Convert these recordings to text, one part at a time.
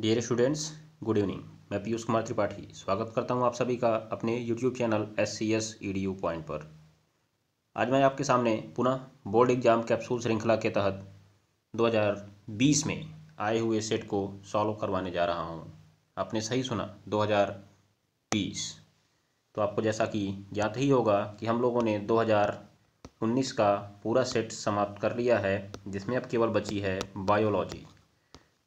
Dear students, good evening. मैं पीयूष कुमार त्रिपाठी स्वागत करता हूं आप सभी का अपने यूट्यूब चैनल SCS-EDU पॉइंट पर। आज मैं आपके सामने पुनः बोर्ड एग्जाम कैप्सूल श्रृंखला के तहत 2020 में आए हुए सेट को सॉल्व करवाने जा रहा हूं। आपने सही सुना, 2020। तो आपको जैसा कि ज्ञात ही होगा कि हम लोगों ने 2019 का पूरा सेट समाप्त कर लिया है, जिसमें अब केवल बची है बायोलॉजी।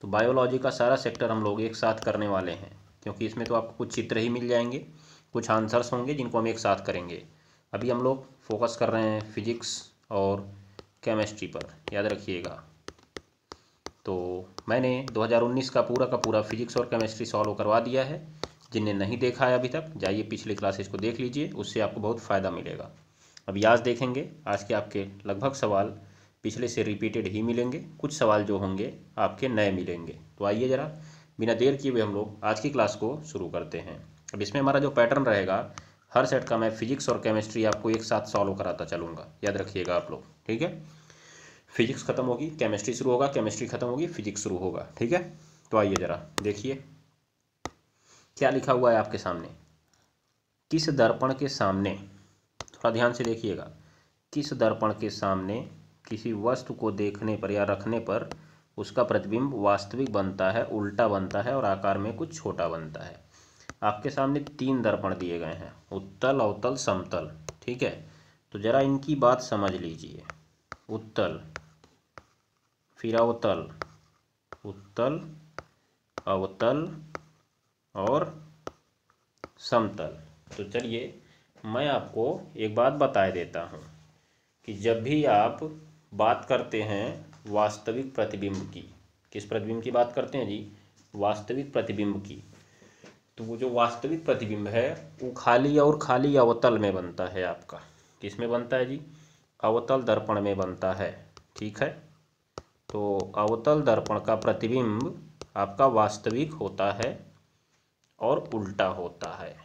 तो बायोलॉजी का सारा सेक्टर हम लोग एक साथ करने वाले हैं, क्योंकि इसमें तो आपको कुछ चित्र ही मिल जाएंगे, कुछ आंसर्स होंगे जिनको हम एक साथ करेंगे। अभी हम लोग फोकस कर रहे हैं फिजिक्स और केमिस्ट्री पर, याद रखिएगा। तो मैंने 2019 का पूरा फिजिक्स और केमिस्ट्री सॉल्व करवा दिया है। जिन्हें नहीं देखा है अभी तक, जाइए पिछली क्लासेस को देख लीजिए, उससे आपको बहुत फ़ायदा मिलेगा। अभी आज देखेंगे, आज के आपके लगभग सवाल पिछले से रिपीटेड ही मिलेंगे, कुछ सवाल जो होंगे आपके नए मिलेंगे। तो आइए ज़रा बिना देर किए हुए हम लोग आज की क्लास को शुरू करते हैं। अब इसमें हमारा जो पैटर्न रहेगा, हर सेट का मैं फिजिक्स और केमिस्ट्री आपको एक साथ सॉल्व कराता चलूँगा, याद रखिएगा आप लोग, ठीक है। फिजिक्स खत्म होगी केमिस्ट्री शुरू होगा, केमिस्ट्री खत्म होगी फिजिक्स शुरू होगा, ठीक है। तो आइए ज़रा देखिए क्या लिखा हुआ है आपके सामने। किस दर्पण के सामने, थोड़ा ध्यान से देखिएगा, किस दर्पण के सामने किसी वस्तु को देखने पर या रखने पर उसका प्रतिबिंब वास्तविक बनता है, उल्टा बनता है और आकार में कुछ छोटा बनता है। आपके सामने 3 दर्पण दिए गए हैं, उत्तल, अवतल, समतल, ठीक है। तो ज़रा इनकी बात समझ लीजिए। उत्तल, फिर अवतल, उत्तल, अवतल और समतल। तो चलिए मैं आपको एक बात बता देता हूँ कि जब भी आप बात करते हैं वास्तविक प्रतिबिंब की, किस प्रतिबिंब की बात करते हैं जी? वास्तविक प्रतिबिंब की। तो वो जो वास्तविक प्रतिबिंब है वो खाली और खाली अवतल में बनता है आपका। किस में बनता है जी? अवतल दर्पण में बनता है, ठीक है। तो अवतल दर्पण का प्रतिबिंब आपका वास्तविक होता है और उल्टा होता है।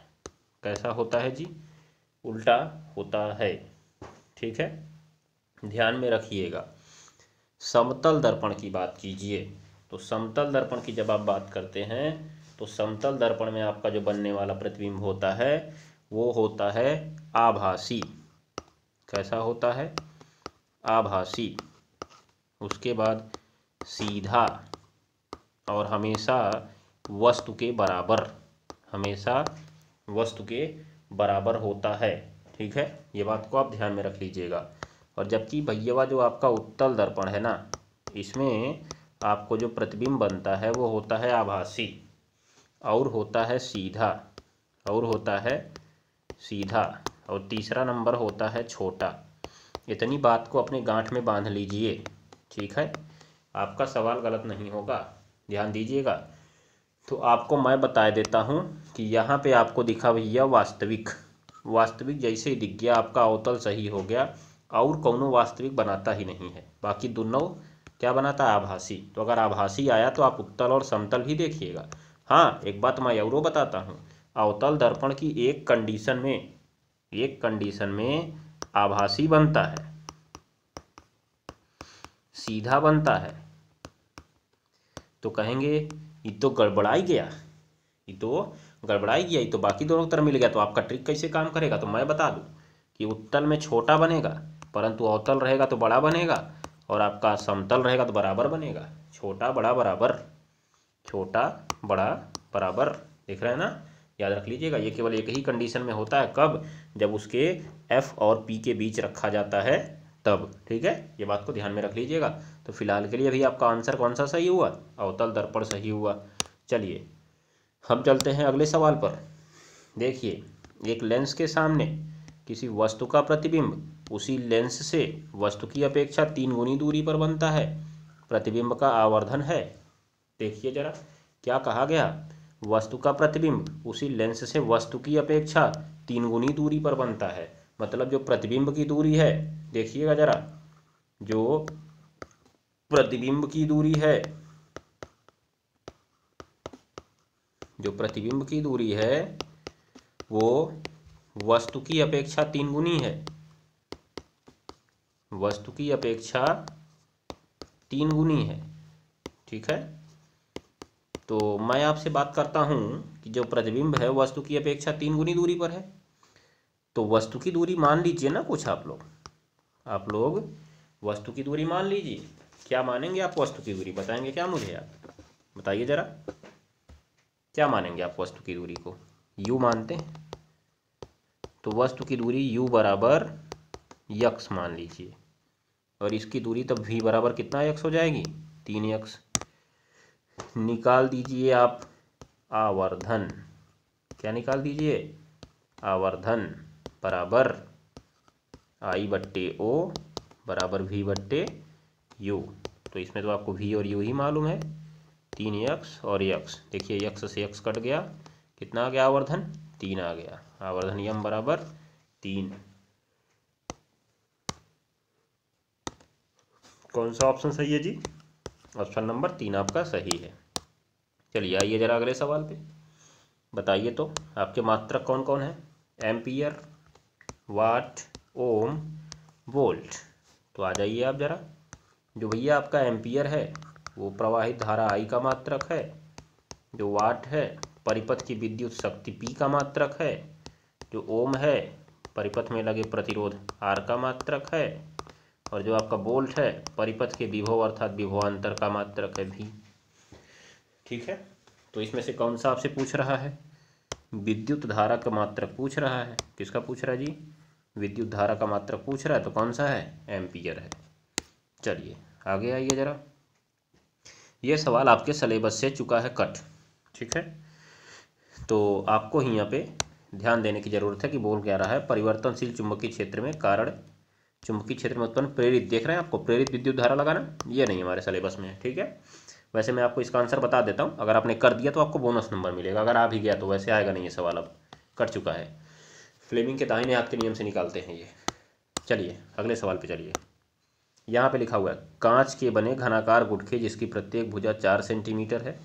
कैसा होता है जी? उल्टा होता है, ठीक है। ध्यान में रखिएगा। समतल दर्पण की बात कीजिए, तो समतल दर्पण की जब आप बात करते हैं तो समतल दर्पण में आपका जो बनने वाला प्रतिबिंब होता है वो होता है आभासी। कैसा होता है? आभासी। उसके बाद सीधा और हमेशा वस्तु के बराबर, हमेशा वस्तु के बराबर होता है, ठीक है। ये बात को आप ध्यान में रख लीजिएगा। और जबकि भैया जो आपका उत्तल दर्पण है ना, इसमें आपको जो प्रतिबिंब बनता है वो होता है आभासी और होता है सीधा, और होता है सीधा, और तीसरा नंबर होता है छोटा। इतनी बात को अपने गांठ में बांध लीजिए, ठीक है। आपका सवाल गलत नहीं होगा, ध्यान दीजिएगा। तो आपको मैं बता देता हूँ कि यहाँ पे आपको दिखा भैया वास्तविक, वास्तविक जैसे ही दिख गया आपका अवतल सही हो गया, और कौनो वास्तविक बनाता ही नहीं है, बाकी दोनों क्या बनाता है? आभासी। तो अगर आभासी आया तो आप उत्तल और समतल भी देखिएगा। हाँ, एक बात मैं और बताता हूँ, अवतल दर्पण की एक कंडीशन में आभासी बनता है, सीधा बनता है। तो कहेंगे ये तो गड़बड़ाई गया, ये तो गड़बड़ाई गया, ये तो बाकी दोनों की तरह मिल गया। तो आपका ट्रिक कैसे काम करेगा? तो मैं बता दूं कि उत्तल में छोटा बनेगा, परंतु अवतल रहेगा तो बड़ा बनेगा, और आपका समतल रहेगा तो बराबर बनेगा। छोटा बड़ा बराबर, छोटा बड़ा बराबर, देख रहे हैं ना? याद रख लीजिएगा, ये केवल एक ही कंडीशन में होता है। कब? जब उसके F और P के बीच रखा जाता है तब, ठीक है। ये बात को ध्यान में रख लीजिएगा। तो फिलहाल के लिए भी आपका आंसर कौन सा सही हुआ? अवतल दर्पण सही हुआ। चलिए हम चलते हैं अगले सवाल पर। देखिए, एक लेंस के सामने किसी वस्तु का प्रतिबिंब उसी लेंस से वस्तु की अपेक्षा 3 गुनी दूरी पर बनता है। प्रतिबिंब का आवर्धन है। देखिए जरा क्या कहा गया, वस्तु का प्रतिबिंब उसी लेंस से वस्तु की अपेक्षा 3 गुनी दूरी पर बनता है। मतलब जो प्रतिबिंब की दूरी है, देखिएगा जरा, जो प्रतिबिंब की दूरी है, जो प्रतिबिंब की दूरी है वो वस्तु की अपेक्षा 3 गुनी है, वस्तु की अपेक्षा 3 गुनी है, ठीक है। तो मैं आपसे बात करता हूँ कि जो प्रतिबिंब है वस्तु की अपेक्षा 3 गुनी दूरी पर है। तो वस्तु की दूरी मान लीजिए ना कुछ आप लोग वस्तु की दूरी मान लीजिए। क्या मानेंगे आप वस्तु की दूरी, बताएंगे क्या मुझे आप बताइए ज़रा, क्या मानेंगे आप वस्तु की दूरी को? u मानते हैं, तो वस्तु की दूरी u बराबर यक्स मान लीजिए, और इसकी दूरी तब v बराबर कितना यक्स हो जाएगी? 3x। निकाल दीजिए आप आवर्धन। क्या निकाल दीजिए? आवर्धन बराबर I/O बराबर v/u। तो इसमें तो आपको v और u ही मालूम है, 3x और x। देखिए x से x कट गया, कितना आ गया आवर्धन? 3 आ गया। आवर्धन m बराबर 3। कौन सा ऑप्शन सही है जी? ऑप्शन नंबर 3 आपका सही है। चलिए आइए जरा अगले सवाल पे, बताइए तो आपके मात्रक कौन कौन है? एम्पियर, वाट, ओम, वोल्ट। तो आ जाइए आप जरा। जो भैया आपका एम्पियर है वो प्रवाहित धारा I का मात्रक है। जो वाट है परिपथ की विद्युत शक्ति P का मात्रक है। जो ओम है परिपथ में लगे प्रतिरोध R का मात्रक है। और जो आपका वोल्ट है परिपथ के विभव अर्थात विभवांतर का मात्रक है V। ठीक है, तो इसमें से कौन सा आपसे पूछ रहा है? विद्युत धारा का मात्रक पूछ रहा है। किसका पूछ रहा है जी? विद्युत धारा का मात्रक पूछ रहा है, तो कौन सा है? एम्पियर है। चलिए आगे आइए जरा। ये सवाल आपके सिलेबस से चुका है कट। ठीक है, तो आपको ही यहाँ पे ध्यान देने की ज़रूरत है कि बोल क्या रहा है। परिवर्तनशील चुंबकीय क्षेत्र में कारण चुंबकीय क्षेत्र में उत्पन्न प्रेरित, देख रहे हैं आपको प्रेरित विद्युत धारा लगाना, ये नहीं हमारे सिलेबस में है। ठीक है, वैसे मैं आपको इसका आंसर बता देता हूँ, अगर आपने कर दिया तो आपको बोनस नंबर मिलेगा, अगर आ भी गया तो वैसे आएगा नहीं, ये सवाल अब कर चुका है। फ्लेमिंग के दाहिने हाथ के नियम से निकालते हैं ये। चलिए अगले सवाल पे चलिए। यहाँ पे लिखा हुआ है कांच के बने घनाकार गुटखे जिसकी प्रत्येक भुजा 4 सेंटीमीटर है।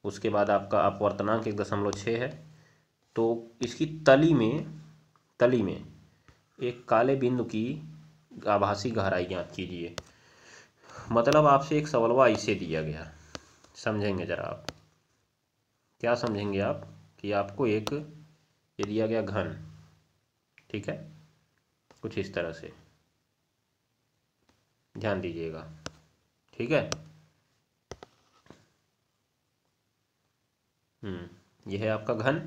उसके बाद आपका अपवर्तनांक 1.6 है। तो इसकी तली में एक काले बिंदु की आभासी गहराई ज्ञात कीजिए। मतलब आपसे एक सवालवा इसे दिया गया, समझेंगे जरा आप, क्या समझेंगे आप कि आपको एक ये दिया गया घन, ठीक है, कुछ इस तरह से ध्यान दीजिएगा। ठीक है, यह है आपका घन।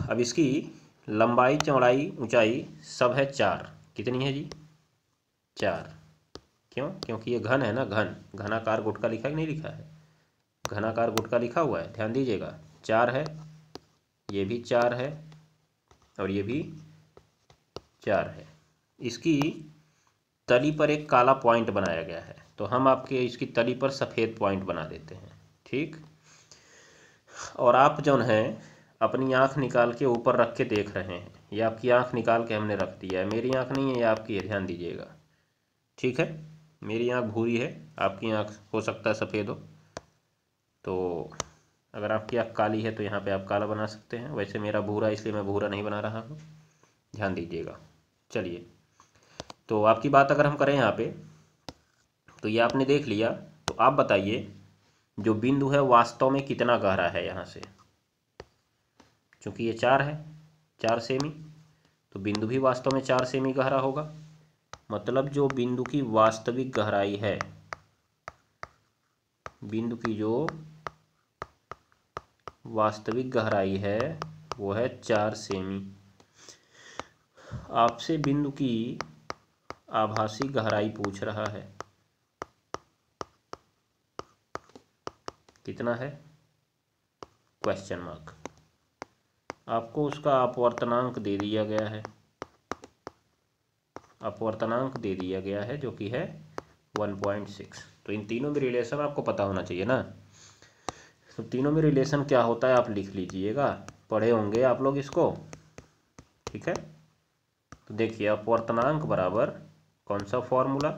अब इसकी लंबाई, चौड़ाई, ऊंचाई सब है 4। कितनी है जी? 4। क्यों? क्योंकि ये घन है ना, घनाकार गुटका लिखा है कि नहीं लिखा है? घनाकार गुटका लिखा हुआ है, ध्यान दीजिएगा। 4 है, ये भी 4 है, और ये भी 4 है। इसकी तली पर एक काला पॉइंट बनाया गया है, तो हम आपके इसकी तली पर सफ़ेद पॉइंट बना देते हैं। ठीक, और आप जो है अपनी आँख निकाल के ऊपर रख के देख रहे हैं, ये आपकी आँख निकाल के हमने रख दिया है, मेरी आँख नहीं है ये आपकी है, ध्यान दीजिएगा। ठीक है, मेरी आँख भूरी है, आपकी आँख हो सकता है सफ़ेद हो। तो अगर आपकी आँख काली है तो यहाँ पे आप काला बना सकते हैं, वैसे मेरा भूरा इसलिए मैं भूरा नहीं बना रहा हूँ, ध्यान दीजिएगा। चलिए, तो आपकी बात अगर हम करें यहाँ पे, तो ये आपने देख लिया। तो आप बताइए जो बिंदु है वास्तव में कितना गहरा है यहाँ से? चूँकि ये 4 है, 4 सेमी, तो बिंदु भी वास्तव में 4 सेमी गहरा होगा। मतलब जो बिंदु की वास्तविक गहराई है, बिंदु की जो वास्तविक गहराई है वो है 4 सेमी। आपसे बिंदु की आभासी गहराई पूछ रहा है, कितना है? Question mark. आपको उसका अपवर्तनांक दे दिया गया है, अपवर्तनांक दे दिया गया है जो कि है 1.6। तो इन तीनों में रिलेशन आपको पता होना चाहिए ना। तो तीनों में रिलेशन क्या होता है आप लिख लीजिएगा, पढ़े होंगे आप लोग इसको। ठीक है, तो देखिए अपवर्तनांक बराबर कौन सा फॉर्मूला?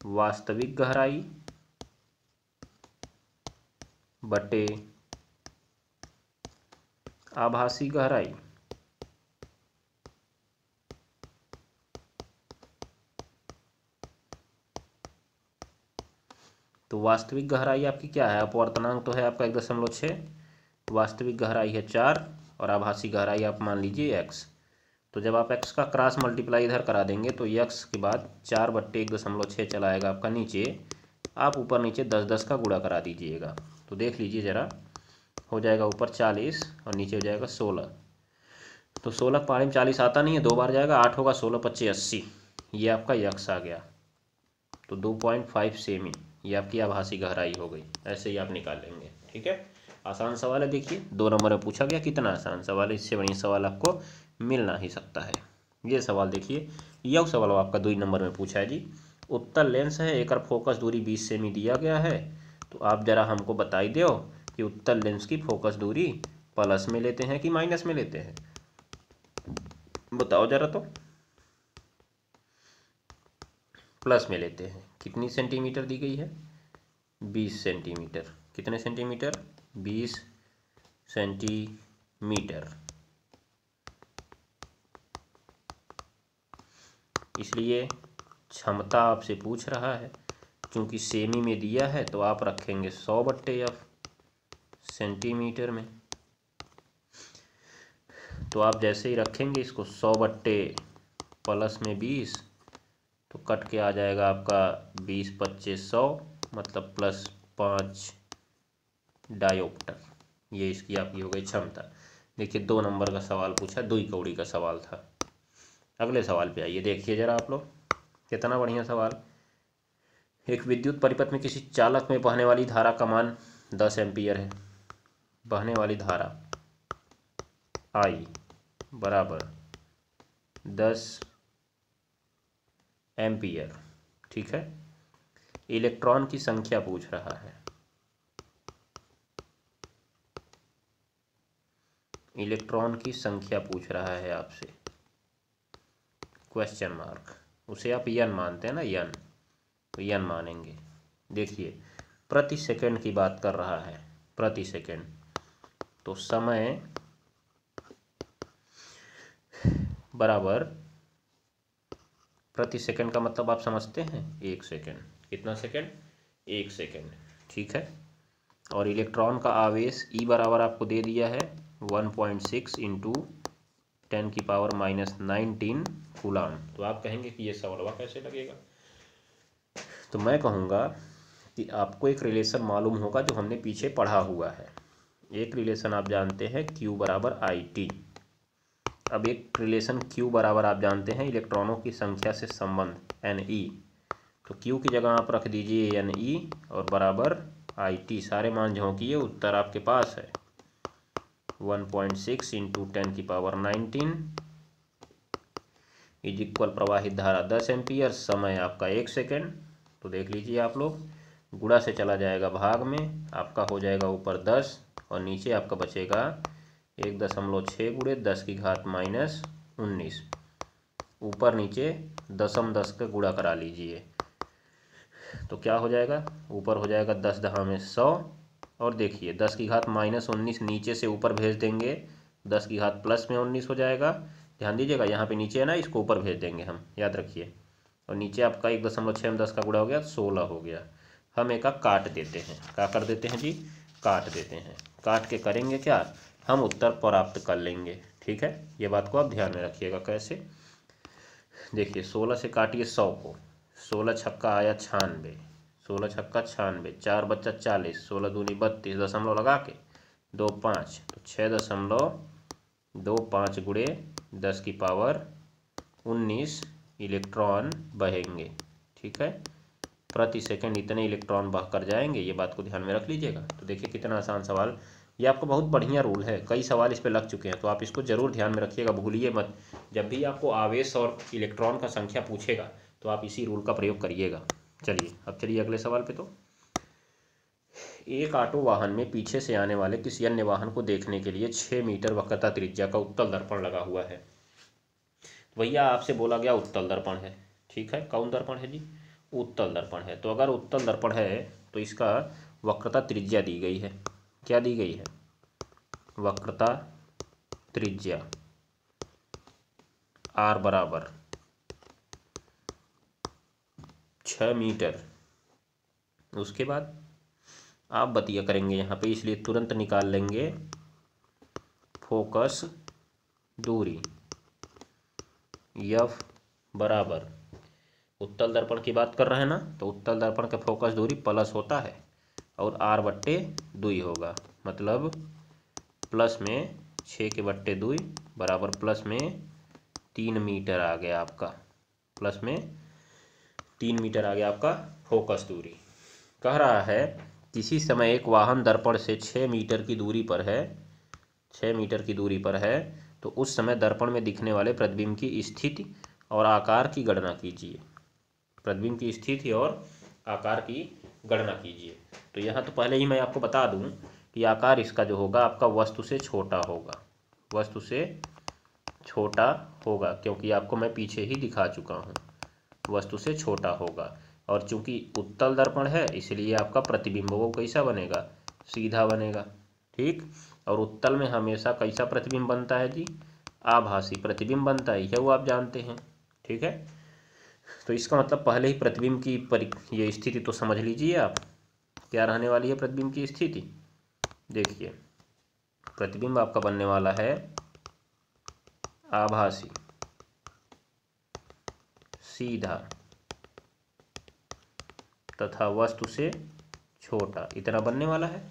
वास्तविक गहराई बटे आभासी गहराई। तो वास्तविक गहराई आपकी क्या है, अपवर्तनांक तो है आपका 1.6, वास्तविक गहराई है 4 और आभासी गहराई आप मान लीजिए x। तो जब आप x का क्रॉस मल्टीप्लाई इधर करा देंगे तो x के बाद 4/1.6 चला आएगा आपका नीचे, आप ऊपर नीचे 10-10 का गुणा करा दीजिएगा। तो देख लीजिए ज़रा, हो जाएगा ऊपर 40 और नीचे हो जाएगा 16। तो 16 पहाड़ी में 40 आता नहीं है, 2 बार जाएगा, 8 होगा, 16×5 80, ये आपका यक्स आ गया। तो 2.5 सेमी ये आपकी आभासी गहराई हो गई। ऐसे ही आप निकाल लेंगे। ठीक है, आसान सवाल है। देखिए 2 नंबर में पूछा गया, कितना आसान सवाल है, इससे बढ़िया सवाल आपको मिलना ही सकता है। ये सवाल देखिए, यह सवाल आपका 2 नंबर में पूछा है जी। उत्तल लेंस है, एक फोकस दूरी 20 सेमी दिया गया है। तो आप जरा हमको बताई दो कि उत्तल लेंस की फोकस दूरी प्लस में लेते हैं कि माइनस में लेते हैं, बताओ जरा। तो प्लस में लेते हैं। कितनी सेंटीमीटर दी गई है, 20 सेंटीमीटर। कितने सेंटीमीटर, 20 सेंटीमीटर। इसलिए क्षमता आपसे पूछ रहा है, क्योंकि सेमी में दिया है तो आप रखेंगे 100/F सेंटीमीटर में। तो आप जैसे ही रखेंगे इसको 100 प्लस में 20, तो कट के आ जाएगा आपका 20×25=100, मतलब +5 डायोप्टर। ये इसकी आपकी हो गई क्षमता। देखिए 2 नंबर का सवाल पूछा, 2 कौड़ी का सवाल था। अगले सवाल पे आइए, देखिए जरा आप लोग, कितना बढ़िया सवाल। एक विद्युत परिपथ में किसी चालक में बहने वाली धारा का मान 10 एम्पियर है। बहने वाली धारा I बराबर 10 एम्पियर। ठीक है, इलेक्ट्रॉन की संख्या पूछ रहा है। इलेक्ट्रॉन की संख्या पूछ रहा है आपसे, क्वेश्चन मार्क। उसे आप यन मानते हैं ना, यन, तो यन मानेंगे। देखिए प्रति सेकंड की बात कर रहा है, प्रति सेकंड। तो समय बराबर, प्रति सेकंड का मतलब आप समझते हैं, 1 सेकंड। कितना सेकंड, 1 सेकंड। ठीक है, और इलेक्ट्रॉन का आवेश E बराबर आपको दे दिया है 1.6 इंटू 10⁻⁻19 कूलाम। तो आप कहेंगे कि ये सवाल कैसे लगेगा। तो मैं कहूँगा कि आपको एक रिलेशन मालूम होगा जो हमने पीछे पढ़ा हुआ है। एक रिलेशन आप जानते हैं Q बराबर IT। अब एक रिलेशन Q बराबर आप जानते हैं इलेक्ट्रॉनों की संख्या से संबंध Ne। तो Q की जगह आप रख दीजिए Ne और बराबर IT। सारे मान झोंकिए, उत्तर आपके पास है 1.6 इंटू 10⁻19 इज इक्वल प्रवाहित धारा 10 एम्पियर, समय आपका 1 सेकेंड। तो देख लीजिए आप लोग, गुणा से चला जाएगा भाग में, आपका हो जाएगा ऊपर 10 और नीचे आपका बचेगा 1.6 गुणे 10⁻−19। ऊपर नीचे 10 का गुणा करा लीजिए, तो क्या हो जाएगा, ऊपर हो जाएगा 10⁻100 और देखिए 10⁻−19 नीचे से ऊपर भेज देंगे, 10⁻+19 हो जाएगा। ध्यान दीजिएगा, यहाँ पे नीचे है ना, इसको ऊपर भेज देंगे हम, याद रखिए। और नीचे आपका 1.6 में 10 का गुणा हो गया, 16 हो गया। हम एक काट देते हैं, क्या कर देते हैं जी, काट देते हैं। काट के करेंगे क्या, हम उत्तर प्राप्त कर लेंगे। ठीक है, ये बात को आप ध्यान में रखिएगा। कैसे, देखिए 16 से काटिए 100 को, 16 छक्का आया 96, 16 छक्का 96, 4 बच्चा 40, 16 दूनी 32, दशमलव लगा के 25, तो 6.25 गुणे 10⁻19 इलेक्ट्रॉन बहेंगे। ठीक है, प्रति सेकंड इतने इलेक्ट्रॉन बह कर जाएंगे, ये बात को ध्यान में रख लीजिएगा। तो देखिए कितना आसान सवाल, ये आपको बहुत बढ़िया रूल है, कई सवाल इस पे लग चुके हैं, तो आप इसको जरूर ध्यान में रखिएगा, भूलिए मत। जब भी आपको आवेश और इलेक्ट्रॉन का संख्या पूछेगा तो आप इसी रूल का प्रयोग करिएगा। चलिए अब चलिए अगले सवाल पे। तो एक ऑटो वाहन में पीछे से आने वाले किसी अन्य वाहन को देखने के लिए 6 मीटर वक्रता त्रिज्या का उत्तल दर्पण लगा हुआ है। भैया आपसे बोला गया उत्तल दर्पण है। ठीक है, कौन दर्पण है जी, उत्तल दर्पण है। तो अगर उत्तल दर्पण है तो इसका वक्रता त्रिज्या दी गई है, क्या दी गई है, वक्रता त्रिज्या R बराबर 6 मीटर उसके बाद आप बतिया करेंगे यहाँ पे, इसलिए तुरंत निकाल लेंगे फोकस दूरी F बराबर, उत्तल दर्पण की बात कर रहे हैं ना, तो उत्तल दर्पण का फोकस दूरी प्लस होता है और R/2 होगा, मतलब प्लस में 6/2 बराबर प्लस में 3 मीटर आ गया आपका, प्लस में 3 मीटर आ गया आपका फोकस दूरी। कह रहा है किसी समय एक वाहन दर्पण से 6 मीटर की दूरी पर है, 6 मीटर की दूरी पर है, तो उस समय दर्पण में दिखने वाले प्रतिबिंब की स्थिति और आकार की गणना कीजिए। प्रतिबिंब की स्थिति और आकार की गणना कीजिए। तो यहाँ तो पहले ही मैं आपको बता दूं कि आकार इसका जो होगा आपका वस्तु से छोटा होगा, वस्तु से छोटा होगा, क्योंकि आपको मैं पीछे ही दिखा चुका हूँ, वस्तु से छोटा होगा। और चूंकि उत्तल दर्पण है इसलिए आपका प्रतिबिंब वो कैसा बनेगा, सीधा बनेगा, ठीक। और उत्तल में हमेशा कैसा प्रतिबिंब बनता है जी, आभासी प्रतिबिंब बनता है, यह वो आप जानते हैं, ठीक है। तो इसका मतलब पहले ही प्रतिबिंब की ये स्थिति तो समझ लीजिए आप, क्या रहने वाली है प्रतिबिंब की स्थिति। देखिए प्रतिबिंब आपका बनने वाला है आभासी, सीधा तथा वस्तु से छोटा, इतना बनने वाला है।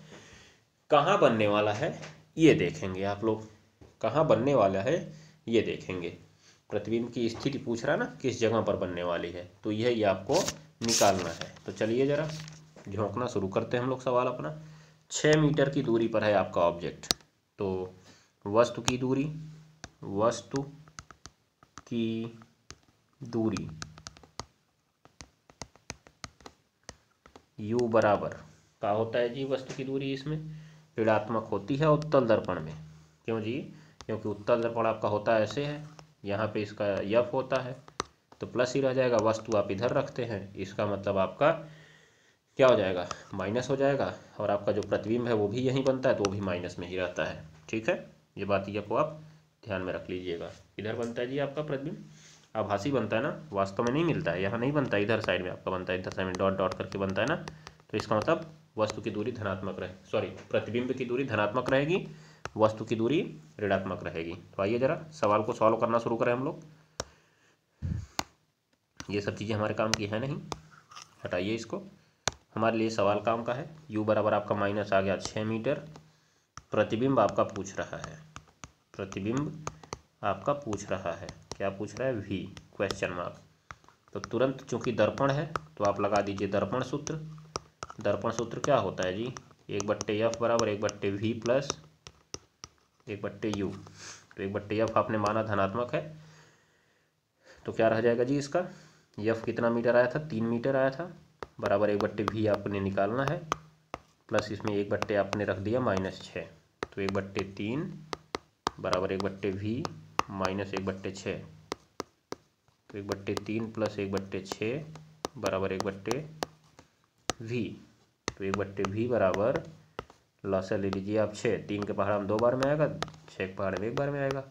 कहाँ बनने वाला है ये देखेंगे आप लोग, कहाँ बनने वाला है ये देखेंगे। प्रतिबिंब की स्थिति पूछ रहा है ना, किस जगह पर बनने वाली है, तो यही आपको निकालना है। तो चलिए जरा झोंकना शुरू करते हैं हम लोग सवाल अपना। 6 मीटर की दूरी पर है आपका ऑब्जेक्ट, तो वस्तु की दूरी, वस्तु की दूरी u बराबर क्या होता है जी, वस्तु की दूरी इसमें ऋणात्मक होती है उत्तल दर्पण में। क्यों जी, क्योंकि उत्तल दर्पण आपका होता ऐसे है, यहाँ पे इसका F होता है तो प्लस ही रह जाएगा, वस्तु आप इधर रखते हैं, इसका मतलब आपका क्या हो जाएगा, माइनस हो जाएगा। और आपका जो प्रतिबिंब है वो भी यहीं बनता है तो वो भी माइनस में ही रहता है, ठीक है। ये बात ये को आप ध्यान में रख लीजिएगा। इधर बनता है जी आपका प्रतिबिंब, आभासी बनता है ना, वास्तव में नहीं मिलता है, यहाँ नहीं बनता है, इधर साइड में आपका बनता है, इधर साइड में डॉट डॉट करके बनता है ना। तो इसका मतलब वस्तु की दूरी धनात्मक रहे, सॉरी प्रतिबिंब की दूरी धनात्मक रहेगी, वस्तु की दूरी ऋणात्मक रहेगी। तो आइए जरा सवाल को सॉल्व करना शुरू करें हम लोग। ये सब चीज़ें हमारे काम की है नहीं, हटाइए इसको, हमारे लिए सवाल काम का है। u बराबर आपका माइनस आ गया 6 मीटर, प्रतिबिंब आपका पूछ रहा है, प्रतिबिंब आपका पूछ रहा है, क्या पूछ रहा है, v क्वेश्चन मार्क। तो तुरंत चूंकि दर्पण है तो आप लगा दीजिए दर्पण सूत्र। दर्पण सूत्र क्या होता है जी, 1/f बराबर 1/v प्लस 1/u। तो 1/f आपने माना धनात्मक है, तो क्या रह जाएगा जी इसका, f कितना मीटर आया था, 3 मीटर आया था, बराबर 1/v आपने निकालना है, प्लस इसमें 1/, आपने रख दिया -6, तो 1/3 बराबर 1/v माइनस 1/6, तो 1/3 प्लस 1/6 बराबर 1/v। तो 1/v बराबर लॉसा ले लीजिए आप 6, 3 के पहाड़ में 2 बार में आएगा, 6 के पहाड़ में 1 बार में आएगा,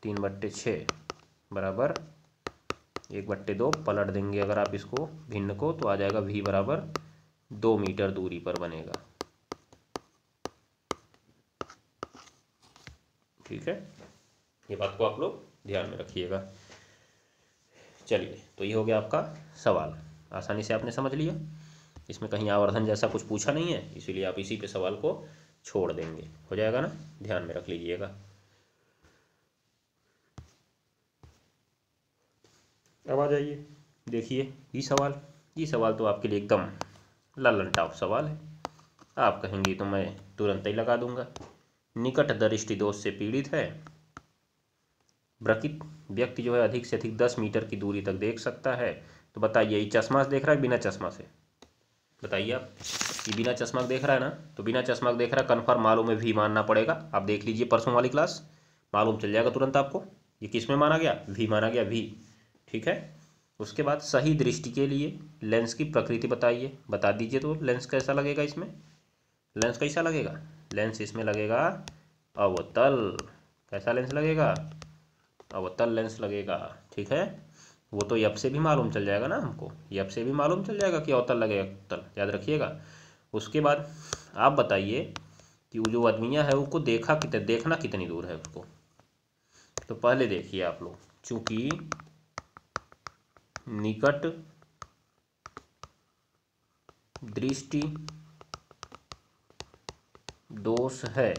3/6 बराबर 1/2 पलट देंगे अगर आप इसको भिन्न को, तो आ जाएगा v बराबर 2 मीटर दूरी पर बनेगा, ठीक है। ये बात को आप लोग ध्यान में रखिएगा। चलिए तो ये हो गया आपका सवाल, आसानी से आपने समझ लिया, इसमें कहीं आवर्धन जैसा कुछ पूछा नहीं है, इसीलिए आप इसी पे सवाल को छोड़ देंगे, हो जाएगा ना, ध्यान में रख लीजिएगा। अब आ जाइए देखिए ये सवाल तो आपके लिए एकदम लल्लन टॉप सवाल है, आप कहेंगे तो मैं तुरंत ही लगा दूंगा। निकट दृष्टि दोष से पीड़ित है, ब्रकित व्यक्ति जो है अधिक से अधिक 10 मीटर की दूरी तक देख सकता है। तो बताइए ये चश्मा से देख रहा है बिना चश्मा से, बताइए आप। ये बिना चश्मा देख रहा है ना, तो बिना चश्मा देख रहा है, कन्फर्म मालूम है v मानना पड़ेगा। आप देख लीजिए परसों वाली क्लास, मालूम चल जाएगा तुरंत आपको ये किस में माना गया, v माना गया, v, ठीक है। उसके बाद सही दृष्टि के लिए लेंस की प्रकृति बताइए, बता दीजिए। तो लेंस कैसा लगेगा इसमें, लेंस कैसा लगेगा, लेंस इसमें लगेगा अवतल, कैसा लेंस लगेगा, अवतल लेंस लगेगा, ठीक है। वो तो यप से भी मालूम चल जाएगा ना हमको, यप से भी मालूम चल जाएगा कि अवतल लगेगा तल, याद रखिएगा। उसके बाद आप बताइए कि वो जो आदमिया है उसको देखना कितनी दूर है उसको। तो पहले देखिए आप लोग, चूंकि निकट दृष्टि दोष है,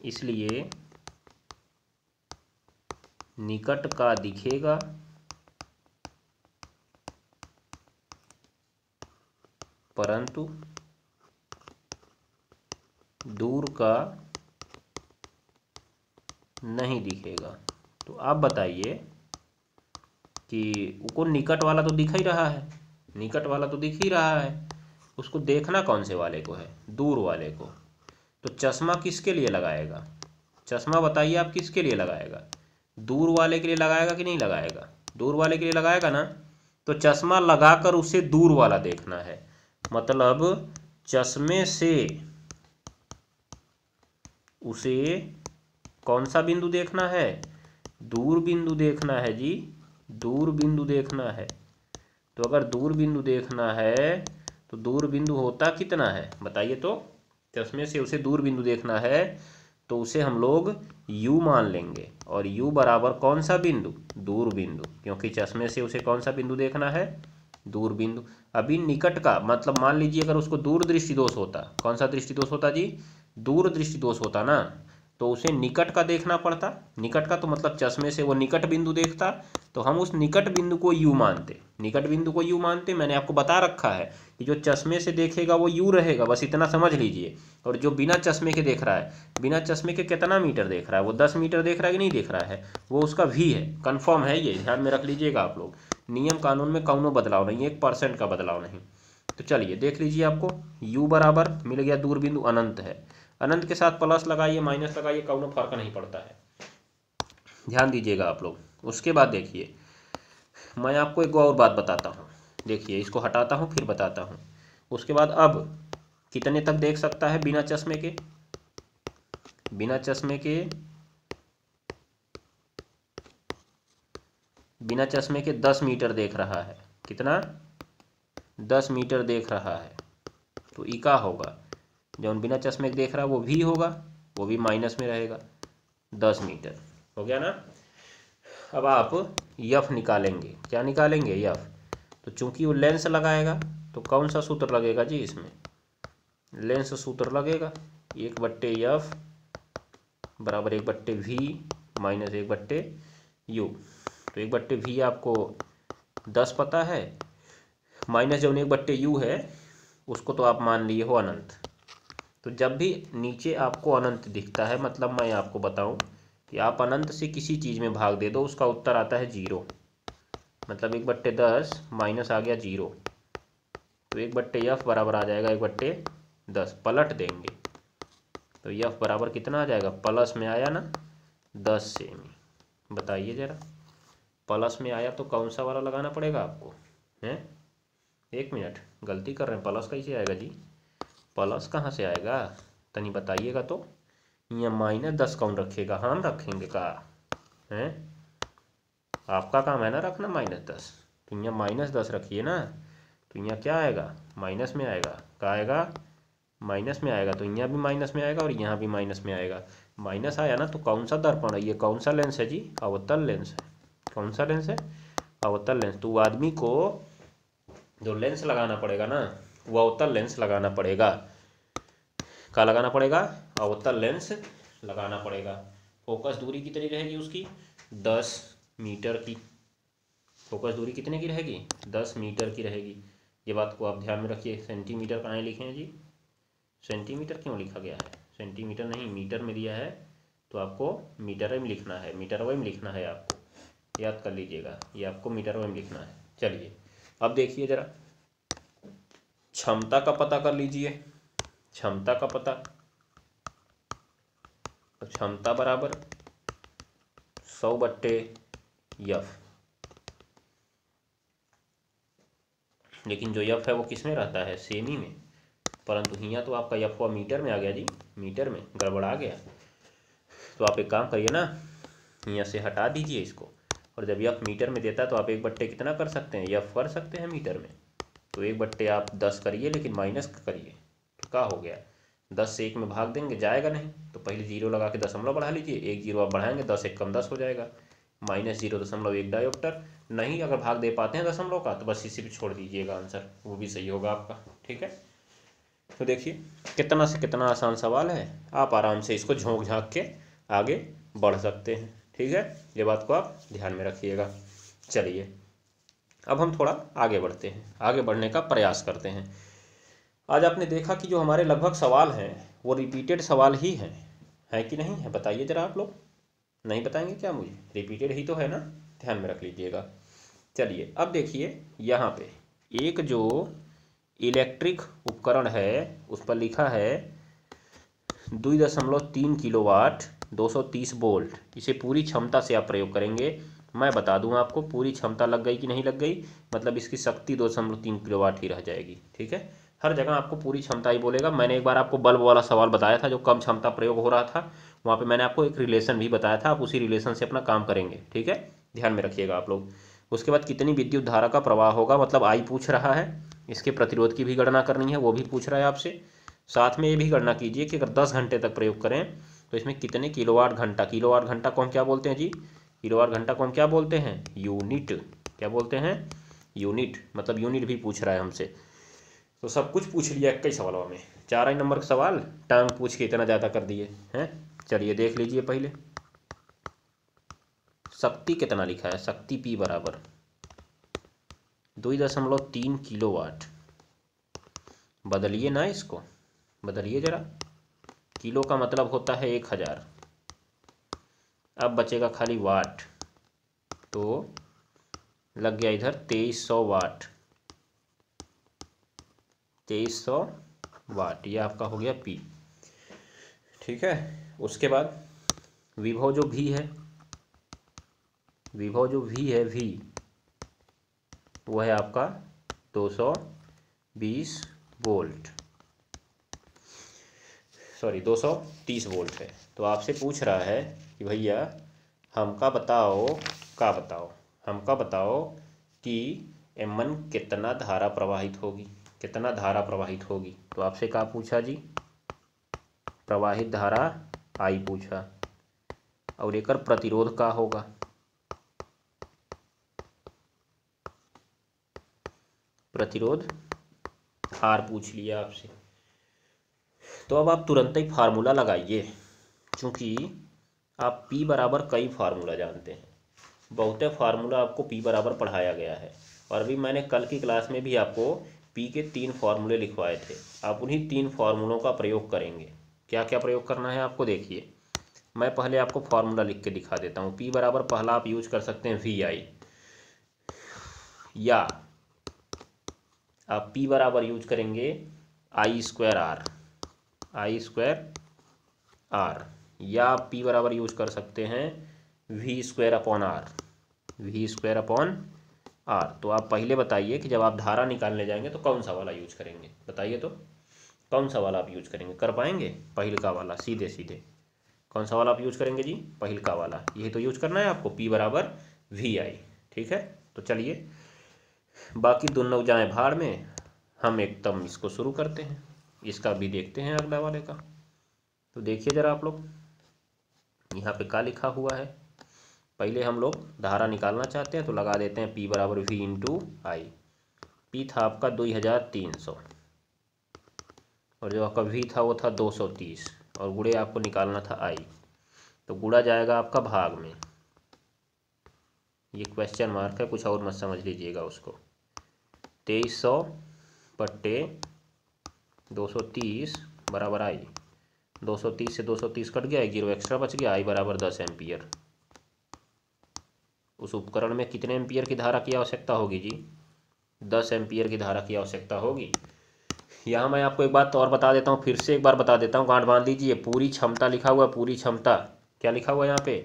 इसलिए निकट का दिखेगा परंतु दूर का नहीं दिखेगा। तो आप बताइए कि उसको निकट वाला तो दिख ही रहा है, निकट वाला तो दिख ही रहा है, उसको देखना कौन से वाले को है, दूर वाले को। तो चश्मा किसके लिए लगाएगा, चश्मा बताइए आप किसके लिए लगाएगा, दूर वाले के लिए लगाएगा कि नहीं लगाएगा, दूर वाले के लिए लगाएगा ना। तो चश्मा लगाकर उसे दूर वाला देखना है, मतलब चश्मे से उसे कौन सा बिंदु देखना है, दूर बिंदु देखना है जी, दूर बिंदु देखना है। तो अगर दूर बिंदु देखना है तो दूर बिंदु होता कितना है बताइए। तो चश्मे से उसे दूर बिंदु देखना है तो उसे हम लोग u मान लेंगे, और u बराबर कौन सा बिंदु, दूर बिंदु, क्योंकि चश्मे से उसे कौन सा बिंदु देखना है, दूर बिंदु। अभी निकट का मतलब मान लीजिए अगर उसको दूर दृष्टि दोष होता, कौन सा दृष्टि दोष होता जी, दूर दृष्टि दोष होता ना, तो उसे निकट का देखना पड़ता। निकट का तो मतलब चश्मे से वो निकट बिंदु देखता, तो हम उस निकट बिंदु को u मानते, निकट बिंदु को u मानते। मैंने आपको बता रखा है कि जो चश्मे से देखेगा वो u रहेगा, बस इतना समझ लीजिए। और जो बिना चश्मे के देख रहा है, बिना चश्मे के कितना मीटर देख रहा है, वो 10 मीटर देख रहा है कि नहीं देख रहा है, वो उसका v है, कन्फर्म है, ये ध्यान में रख लीजिएगा आप लोग। नियम कानून में कौनो बदलाव नहीं, 1% का बदलाव नहीं। तो चलिए देख लीजिए, आपको u बराबर मिल गया, दूर बिंदु अनंत है, अनंत के साथ प्लस लगाइए माइनस लगाइए, कौनो फर्क नहीं पड़ता है, ध्यान दीजिएगा आप लोग। उसके बाद देखिए, मैं आपको एक और बात बताता हूँ, देखिए इसको हटाता हूँ फिर बताता हूँ। उसके बाद अब कितने तक देख सकता है बिना चश्मे के, बिना चश्मे के, बिना चश्मे के 10 मीटर देख रहा है, कितना, 10 मीटर देख रहा है। तो ई का होगा, जौन बिना चश्मे के देख रहा है वो भी होगा, वो भी माइनस में रहेगा, 10 मीटर हो गया ना। अब आप यफ निकालेंगे, क्या निकालेंगे, यफ। तो चूंकि वो लेंस लगाएगा तो कौन सा सूत्र लगेगा जी इसमें, लेंस सूत्र लगेगा, 1/f बराबर 1/v माइनस 1/u। तो 1/v आपको 10 पता है, माइनस जो 1/u है उसको तो आप मान लिए हो अनंत। तो जब भी नीचे आपको अनंत दिखता है, मतलब मैं आपको बताऊं कि आप अनंत से किसी चीज़ में भाग दे दो, उसका उत्तर आता है 0, मतलब 1/10 माइनस आ गया 0। तो 1/f बराबर आ जाएगा 1/10, पलट देंगे तो f बराबर कितना आ जाएगा, प्लस में आया ना 10 सेमी। बताइए ज़रा, प्लस में आया तो कौन सा वाला लगाना पड़ेगा आपको, हैं, 1 मिनट, गलती कर रहे हैं, प्लस कैसे आएगा जी, प्लस कहाँ से आएगा, तनी बताइएगा तो। यहाँ -10 कौन रखेगा, हम रखेंगे का, हैं, आपका काम है ना रखना -10, तो यहाँ -10 रखिए ना। तो यहाँ क्या आएगा, माइनस में आएगा, क्या आएगा, माइनस में आएगा। तो यहाँ भी माइनस में आएगा और यहाँ भी माइनस में आएगा। माइनस आया ना तो कौन सा दर्पण है, ये कौन सा लेंस है जी, अवतल लेंस है। कौन सा लेंस है, अवतल लेंस। तो आदमी को जो लेंस लगाना पड़ेगा ना, वो अवतल लेंस लगाना पड़ेगा। क्या लगाना पड़ेगा, अवतल लेंस लगाना पड़ेगा। फोकस दूरी कितनी रहेगी उसकी, 10 मीटर की। फोकस दूरी कितने की रहेगी, 10 मीटर की रहेगी। ये बात को आप ध्यान में रखिए। सेंटीमीटर कहाँ लिखे हैं जी, सेंटीमीटर क्यों लिखा गया है, सेंटीमीटर नहीं मीटर में दिया है, तो आपको मीटर में लिखना है, मीटर में लिखना है, आपको याद कर लीजिएगा, ये आपको मीटर में लिखना है। चलिए अब देखिए ज़रा, क्षमता का पता कर लीजिए, क्षमता का पता। तो क्षमता बराबर 100/f, लेकिन जो f है वो किस में रहता है, सेमी में, परंतु यहाँ तो आपका f मीटर में आ गया जी, मीटर में गड़बड़ा गया। तो आप एक काम करिए ना, यहाँ से हटा दीजिए इसको, और जब यफ मीटर में देता है तो आप 1/, कितना कर सकते हैं, यफ कर सकते हैं मीटर में, तो 1/, आप 10 करिए, लेकिन माइनस करिए तो क्या हो गया, 10 से 1 में भाग देंगे, जाएगा नहीं, तो पहले 0 लगा के दशमलव बढ़ा लीजिए, 1 0 आप बढ़ाएंगे, 10 1 कम 10 हो जाएगा, -0.1 डायोप्टर। नहीं अगर भाग दे पाते हैं दशमलव का तो बस इसी पे छोड़ दीजिएगा आंसर, वो भी सही होगा आपका। ठीक है, तो देखिए कितना से कितना आसान सवाल है, आप आराम से इसको झोंक झाँक के आगे बढ़ सकते हैं। ठीक है, ये बात को आप ध्यान में रखिएगा। चलिए अब हम थोड़ा आगे बढ़ते हैं, आगे बढ़ने का प्रयास करते हैं। आज आपने देखा कि जो हमारे लगभग सवाल हैं वो रिपीटेड सवाल ही हैं, है कि नहीं है, बताइए ज़रा आप लोग, नहीं बताएंगे क्या मुझे, रिपीटेड ही तो है ना, ध्यान में रख लीजिएगा। चलिए अब देखिए यहाँ पे एक जो इलेक्ट्रिक उपकरण है उस पर लिखा है 2.3 किलोवाट 230 वोल्ट, इसे पूरी क्षमता से आप प्रयोग करेंगे। मैं बता दूं आपको पूरी क्षमता लग गई कि नहीं लग गई, मतलब इसकी शक्ति 2.3 किलोवाट ही रह जाएगी। ठीक है, हर जगह आपको पूरी क्षमता ही बोलेगा। मैंने एक बार आपको बल्ब वाला सवाल बताया था जो कम क्षमता प्रयोग हो रहा था, वहाँ पे मैंने आपको एक रिलेशन भी बताया था, आप उसी रिलेशन से अपना काम करेंगे। ठीक है, ध्यान में रखिएगा आप लोग। उसके बाद कितनी विद्युत धारा का प्रवाह होगा, मतलब आई पूछ रहा है, इसके प्रतिरोध की भी गणना करनी है, वो भी पूछ रहा है आपसे। साथ में ये भी गणना कीजिए कि अगर 10 घंटे तक प्रयोग करें तो इसमें कितने किलोवाट घंटा, किलोवाट घंटा को हम क्या बोलते हैं जी, किलोवाट घंटा को हम क्या बोलते हैं, यूनिट। क्या बोलते हैं, यूनिट, मतलब यूनिट भी पूछ रहा है हमसे। तो सब कुछ पूछ लिया 21 सवालों में, 4 ही नंबर का सवाल टांग पूछ के इतना ज़्यादा कर दिए हैं। चलिए देख लीजिए पहले शक्ति कितना लिखा है, शक्ति P बराबर 2.3 किलोवाट। बदलिए ना इसको, बदलिए जरा, किलो का मतलब होता है 1000, अब बचेगा खाली वाट, तो लग गया इधर 2300 वाट, 2300 वाट, ये आपका हो गया P। ठीक है, उसके बाद विभव जो V है, विभव जो V है, V वो है आपका 220 वोल्ट, सॉरी 230 वोल्ट है। तो आपसे पूछ रहा है कि भैया हमका बताओ, का बताओ, हमका बताओ कि M1 कितना धारा प्रवाहित होगी, कितना धारा प्रवाहित होगी। तो आपसे क्या पूछा जी, प्रवाहित धारा I पूछा, और एकर प्रतिरोध का होगा, प्रतिरोध R पूछ लिया आपसे। तो अब आप तुरंत ही फार्मूला लगाइए, क्योंकि आप P बराबर कई फार्मूला जानते हैं, बहुते फार्मूला आपको P बराबर पढ़ाया गया है, और अभी मैंने कल की क्लास में भी आपको P के 3 फार्मूले लिखवाए थे। आप उन्हीं 3 फार्मूलों का प्रयोग करेंगे। क्या क्या प्रयोग करना है आपको, देखिए मैं पहले आपको फार्मूला लिख के दिखा देता हूँ। P बराबर पहला आप यूज कर सकते हैं VI, या आप P बराबर यूज करेंगे I² R, I²R, या आप P बराबर यूज कर सकते हैं V²/R, V²/R। तो आप पहले बताइए कि जब आप धारा निकालने जाएंगे तो कौन सा वाला यूज करेंगे, बताइए तो कौन सा वाला आप यूज करेंगे, कर पाएंगे, पहिलका वाला, सीधे सीधे कौन सा वाला आप यूज करेंगे जी, पहिलका वाला, यही तो यूज करना है आपको, P बराबर VI। ठीक है, तो चलिए बाकी दोनों जाएं भाड़ में, हम एकदम इसको शुरू करते हैं, इसका भी देखते हैं अगला वाले का। तो देखिए ज़रा आप लोग, यहाँ पे क्या लिखा हुआ है। पहले हम लोग धारा निकालना चाहते हैं तो लगा देते हैं P बराबर V इंटू आई। P था आपका 2300, और जो आपका V था वो था 230, और गुणे आपको निकालना था I, तो गुणा जाएगा आपका भाग में, ये क्वेश्चन मार्क है, कुछ और मत समझ लीजिएगा उसको। 2300 बट्टे 230 बराबर I, 230 से 230 कट गया, 1 0 एक्स्ट्रा बच गया, I बराबर 10 एम्पियर। उस उपकरण में कितने एम्पियर की धारा की आवश्यकता होगी जी, 10 एम्पियर की धारा की आवश्यकता होगी। यहाँ मैं आपको एक बात और बता देता हूँ, फिर से एक बार बता देता हूँ, गांठ बांध लीजिए। पूरी क्षमता लिखा हुआ है, पूरी क्षमता, क्या लिखा हुआ है यहाँ पे,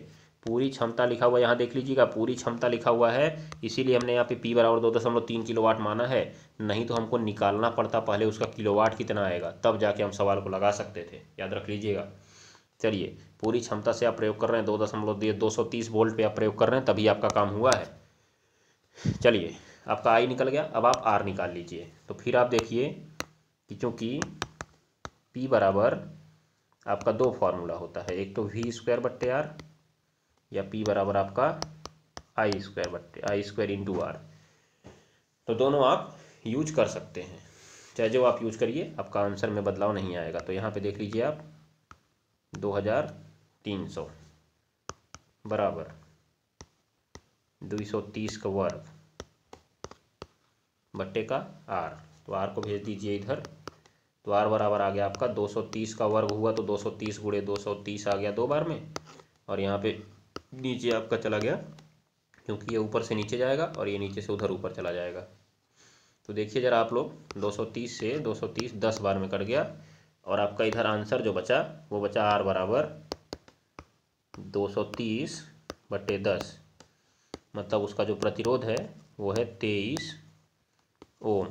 पूरी क्षमता लिखा हुआ है, यहाँ देख लीजिएगा पूरी क्षमता लिखा हुआ है, इसीलिए हमने यहाँ पे P बराबर 2.3 किलोवाट माना है। नहीं तो हमको निकालना पड़ता पहले उसका किलोवाट कितना आएगा, तब जाके हम सवाल को लगा सकते थे, याद रख लीजिएगा। चलिए, पूरी क्षमता से आप प्रयोग कर रहे हैं, 2.230 वोल्ट पे आप प्रयोग कर रहे हैं, तभी आपका काम हुआ है। चलिए, आपका आई निकल गया। अब आप आर निकाल लीजिए। तो फिर आप देखिए कि चूँकि पी बराबर आपका दो फार्मूला होता है, एक तो वी स्क्वायर बट्टे आर, या पी बराबर आपका आई स्क्वायर इंटू आर। तो दोनों आप यूज कर सकते हैं, चाहे जो आप यूज करिए, आपका आंसर में बदलाव नहीं आएगा। तो यहाँ पे देख लीजिए आप 2300 बराबर 230 का वर्ग बट्टे का आर। तो आर को भेज दीजिए इधर। तो आर बराबर आ गया आपका 230 का वर्ग हुआ तो 230 गुणे 230 आ गया 2 बार में, और यहाँ पे नीचे आपका चला गया, क्योंकि ये ऊपर से नीचे जाएगा और ये नीचे से उधर ऊपर चला जाएगा। तो देखिए जरा आप लोग, 230 से 230 10 बार में कट गया, और आपका इधर आंसर जो बचा वो बचा आर बराबर 230 बट्टे 10, मतलब उसका जो प्रतिरोध है वो है 23 ओम।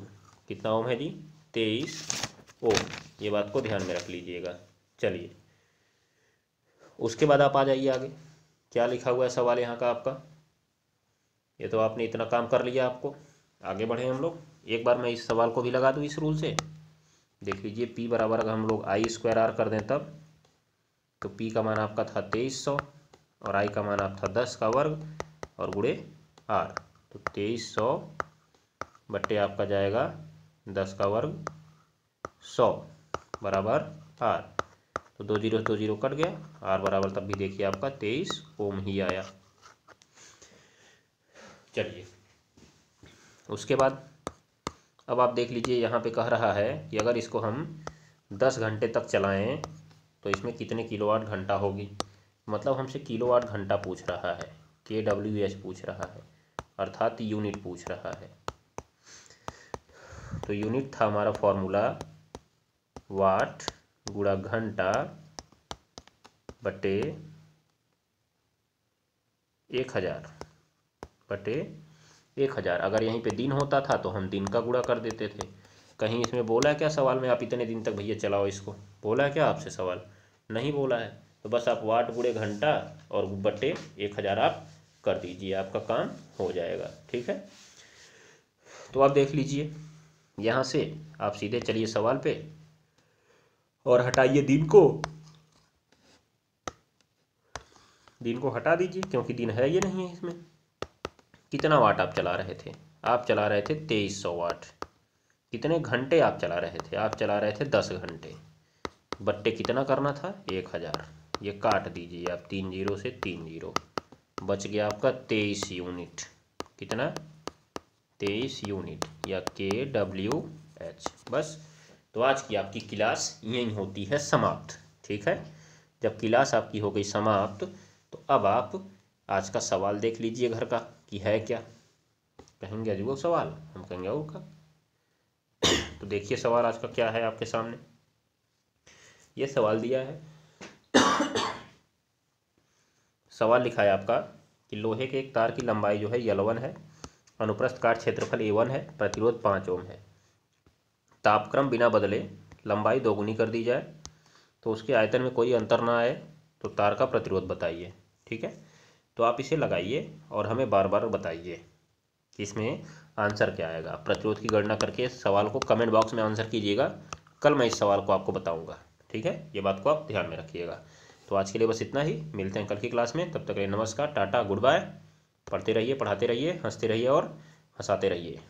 कितना ओम है जी? 23 ओम। ये बात को ध्यान में रख लीजिएगा। चलिए, उसके बाद आप आ जाइए आगे। क्या लिखा हुआ है सवाल यहाँ का आपका? ये तो आपने इतना काम कर लिया, आपको आगे बढ़े हम लोग। एक बार मैं इस सवाल को भी लगा दूँ इस रूल से। देख लीजिए, पी बराबर अगर हम लोग आई स्क्वायर आर कर दें तब, तो पी का मान आपका था 2300 और आई का मान आप था 10 का वर्ग और गुणे आर। तो 2300 बट्टे आपका जाएगा 10 का वर्ग 100 बराबर आर। तो 2 जीरो कट गया, आर बराबर तब भी देखिए आपका 23 ओम ही आया। चलिए, उसके बाद अब आप देख लीजिए, यहाँ पे कह रहा है कि अगर इसको हम 10 घंटे तक चलाएं तो इसमें कितने किलोवाट घंटा होगी। मतलब हमसे किलोवाट घंटा पूछ रहा है, kWh पूछ रहा है, अर्थात यूनिट पूछ रहा है। तो यूनिट था हमारा फॉर्मूला वाट गुणा घंटा बटे 1000 बटे 1000। अगर यहीं पे दिन होता था तो हम दिन का गुणा कर देते थे। कहीं इसमें बोला है क्या सवाल में, आप इतने दिन तक भैया चलाओ इसको? बोला है क्या आपसे सवाल? नहीं बोला है। तो बस आप वाट गुणे घंटा और बटे 1000 आप कर दीजिए, आपका काम हो जाएगा। ठीक है, तो आप देख लीजिए, यहाँ से आप सीधे चलिए सवाल पे और हटाइए दिन को हटा दीजिए, क्योंकि दिन है ये नहीं है इसमें। कितना वाट आप चला रहे थे? आप चला रहे थे 2300 वाट। कितने घंटे आप चला रहे थे? आप चला रहे थे 10 घंटे। बट्टे कितना करना था? 1000। ये काट दीजिए आप, 3 जीरो से 3 जीरो, बच गया आपका 23 यूनिट। कितना? 23 यूनिट या kWh। बस। तो आज की आपकी क्लास यहीं होती है समाप्त। ठीक है, जब क्लास आपकी हो गई समाप्त, तो अब आप आज का सवाल देख लीजिए घर का कि है क्या। कहेंगे अजीब सवाल, हम कहेंगे और का। तो देखिए सवाल आज का क्या है आपके सामने। ये सवाल दिया है, सवाल लिखा है आपका कि लोहे के एक तार की लंबाई जो है L1 है, अनुप्रस्थ काट क्षेत्रफल A1 है, प्रतिरोध 5 ओम है। तापक्रम बिना बदले लंबाई दोगुनी कर दी जाए तो उसके आयतन में कोई अंतर ना आए तो तार का प्रतिरोध बताइए। ठीक है, तो आप इसे लगाइए और हमें बार बार बताइए कि इसमें आंसर क्या आएगा। प्रतिरोध की गणना करके सवाल को कमेंट बॉक्स में आंसर कीजिएगा। कल मैं इस सवाल को आपको बताऊंगा। ठीक है, ये बात को आप ध्यान में रखिएगा। तो आज के लिए बस इतना ही, मिलते हैं कल की क्लास में। तब तक के लिए नमस्कार, टाटा, गुड बाय। पढ़ते रहिए, पढ़ाते रहिए, हंसते रहिए और हंसाते रहिए।